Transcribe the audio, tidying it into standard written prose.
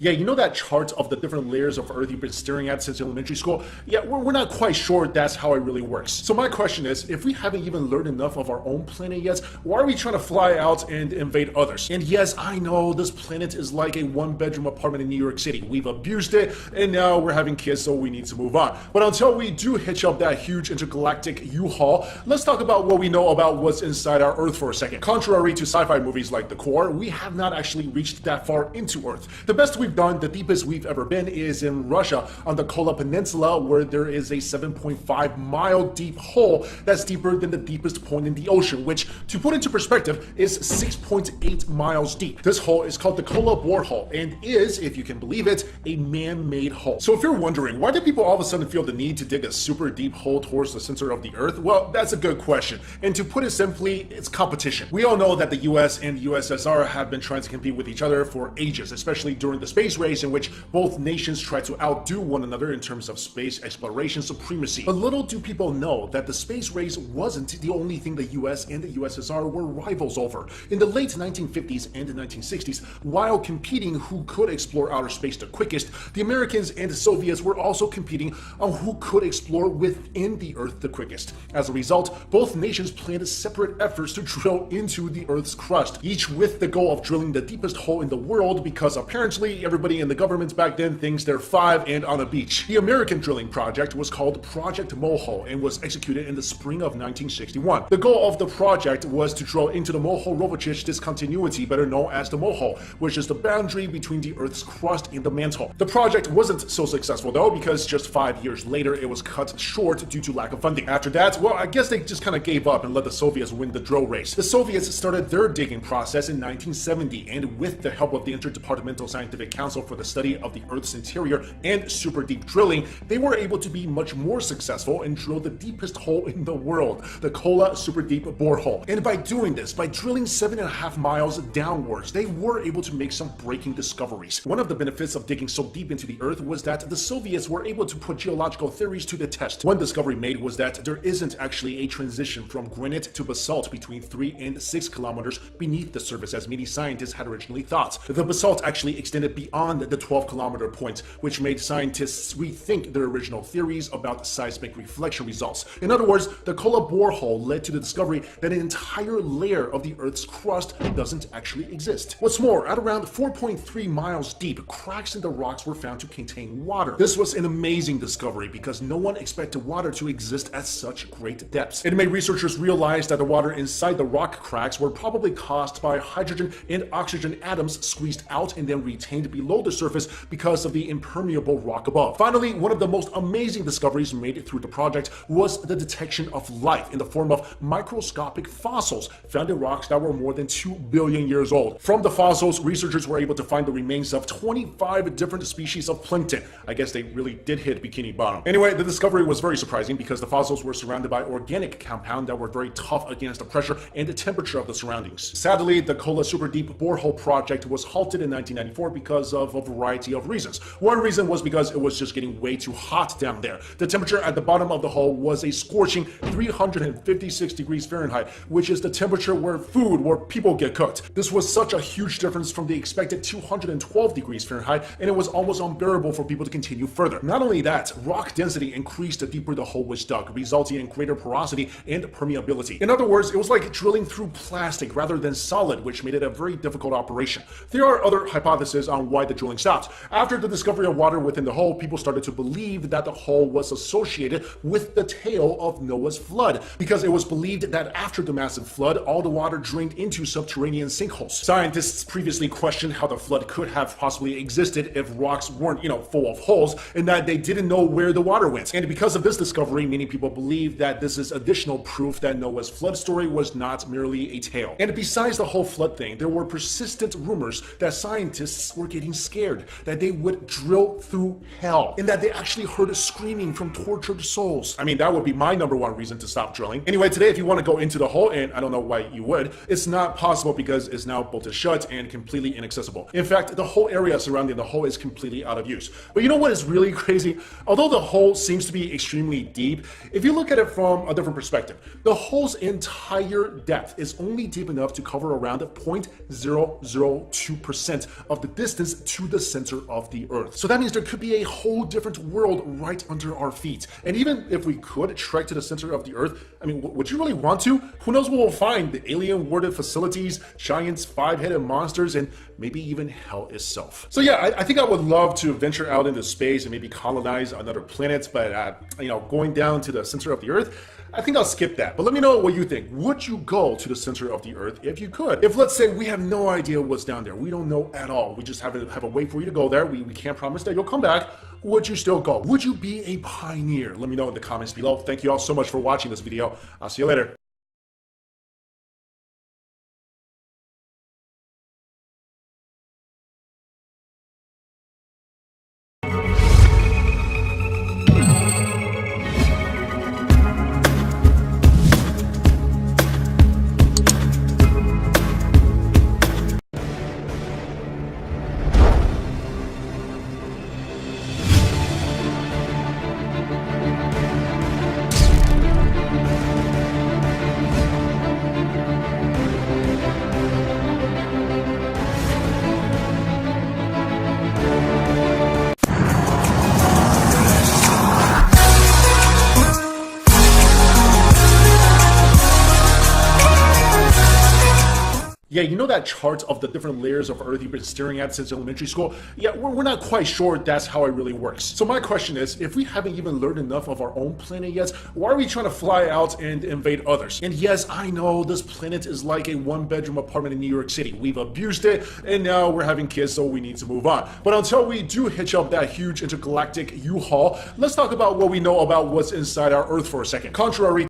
Yeah, you know that chart of the different layers of Earth you've been staring at since elementary school? Yeah, we're not quite sure that's how it really works. So my question is, if we haven't even learned enough of our own planet yet, why are we trying to fly out and invade others? And yes, I know this planet is like a one-bedroom apartment in New York City. We've abused it, and now we're having kids, so we need to move on. But until we do hitch up that huge intergalactic U-Haul, let's talk about what we know about what's inside our Earth for a second. Contrary to sci-fi movies like The Core, we have not actually reached that far into Earth. The best we've done, the deepest we've ever been, is in Russia on the Kola Peninsula, where there is a 7.5 mile deep hole that's deeper than the deepest point in the ocean, which, to put into perspective, is 6.8 miles deep. This hole is called the Kola Borehole and is, if you can believe it, a man-made hole. So if you're wondering, why do people all of a sudden feel the need to dig a super deep hole towards the center of the Earth? Well, that's a good question. And to put it simply, it's competition. We all know that the US and USSR have been trying to compete with each other for ages, especially during the space race, in which both nations try to outdo one another in terms of space exploration supremacy. But little do people know that the space race wasn't the only thing the US and the USSR were rivals over. In the late 1950s and 1960s, while competing who could explore outer space the quickest, the Americans and the Soviets were also competing on who could explore within the Earth the quickest. As a result, both nations planned separate efforts to drill into the Earth's crust, each with the goal of drilling the deepest hole in the world, because apparently everybody in the government back then thinks they're five and on a beach. The American drilling project was called Project Mohole and was executed in the spring of 1961. The goal of the project was to drill into the Mohorovičić discontinuity, better known as the Mohole, which is the boundary between the Earth's crust and the mantle. The project wasn't so successful though, because just 5 years later it was cut short due to lack of funding. After that, well, I guess they just kind of gave up and let the Soviets win the drill race. The Soviets started their digging process in 1970, and with the help of the Interdepartmental Scientific Council for the Study of the Earth's Interior and super deep drilling, they were able to be much more successful and drill the deepest hole in the world, the Kola Super Deep Borehole. And by doing this, by drilling 7.5 miles downwards, they were able to make some breaking discoveries. One of the benefits of digging so deep into the Earth was that the Soviets were able to put geological theories to the test. One discovery made was that there isn't actually a transition from granite to basalt between 3 and 6 kilometers beneath the surface, as many scientists had originally thought. The basalt actually extended beyond the 12-kilometer point, which made scientists rethink their original theories about seismic reflection results. In other words, the Kola borehole led to the discovery that an entire layer of the Earth's crust doesn't actually exist. What's more, at around 4.3 miles deep, cracks in the rocks were found to contain water. This was an amazing discovery because no one expected water to exist at such great depths. It made researchers realize that the water inside the rock cracks were probably caused by hydrogen and oxygen atoms squeezed out and then retained below the surface because of the impermeable rock above. Finally, one of the most amazing discoveries made through the project was the detection of life in the form of microscopic fossils found in rocks that were more than 2 billion years old. From the fossils, researchers were able to find the remains of 25 different species of plankton. I guess they really did hit Bikini Bottom. Anyway, the discovery was very surprising because the fossils were surrounded by organic compounds that were very tough against the pressure and the temperature of the surroundings. Sadly, the Kola Super Deep Borehole project was halted in 1994 because of a variety of reasons. One reason was because it was just getting way too hot down there. The temperature at the bottom of the hole was a scorching 356 degrees Fahrenheit, which is the temperature where people get cooked. This was such a huge difference from the expected 212 degrees Fahrenheit, and it was almost unbearable for people to continue further. Not only that, rock density increased the deeper the hole was dug, resulting in greater porosity and permeability. In other words, it was like drilling through plastic rather than solid, which made it a very difficult operation. There are other hypotheses on why the drilling stopped. After the discovery of water within the hole, people started to believe that the hole was associated with the tale of Noah's flood, because it was believed that after the massive flood, all the water drained into subterranean sinkholes. Scientists previously questioned how the flood could have possibly existed if rocks weren't, full of holes, and that they didn't know where the water went. And because of this discovery, many people believe that this is additional proof that Noah's flood story was not merely a tale. And besides the whole flood thing, there were persistent rumors that scientists were getting scared, that they would drill through hell, and that they actually heard screaming from tortured souls. I mean, that would be my number one reason to stop drilling. Anyway, today, if you want to go into the hole, and I don't know why you would, it's not possible because it's now bolted shut and completely inaccessible. In fact, the whole area surrounding the hole is completely out of use. But you know what is really crazy? Although the hole seems to be extremely deep, if you look at it from a different perspective, the hole's entire depth is only deep enough to cover around 0.002% of the distance is to the center of the Earth. So that means there could be a whole different world right under our feet. And even if we could trek to the center of the Earth, I mean, would you really want to? Who knows what we'll find? The alien-warded facilities, giants, five-headed monsters, and maybe even hell itself. So yeah, I think I would love to venture out into space and maybe colonize another planet, but going down to the center of the Earth, I think I'll skip that. But let me know what you think. Would you go to the center of the Earth if you could? If, let's say, we have no idea what's down there, we don't know at all, we just have a way for you to go there, we can't promise that you'll come back, would you still go? Would you be a pioneer? Let me know in the comments below. Thank you all so much for watching this video. I'll see you later. Yeah, you know that chart of the different layers of Earth you've been staring at since elementary school? Yeah, we're not quite sure that's how it really works. So my question is, if we haven't even learned enough of our own planet yet, why are we trying to fly out and invade others? And yes, I know this planet is like a one-bedroom apartment in New York City. We've abused it, and now we're having kids, so we need to move on. But until we do hitch up that huge intergalactic U-Haul, let's talk about what we know about what's inside our Earth for a second. Contrary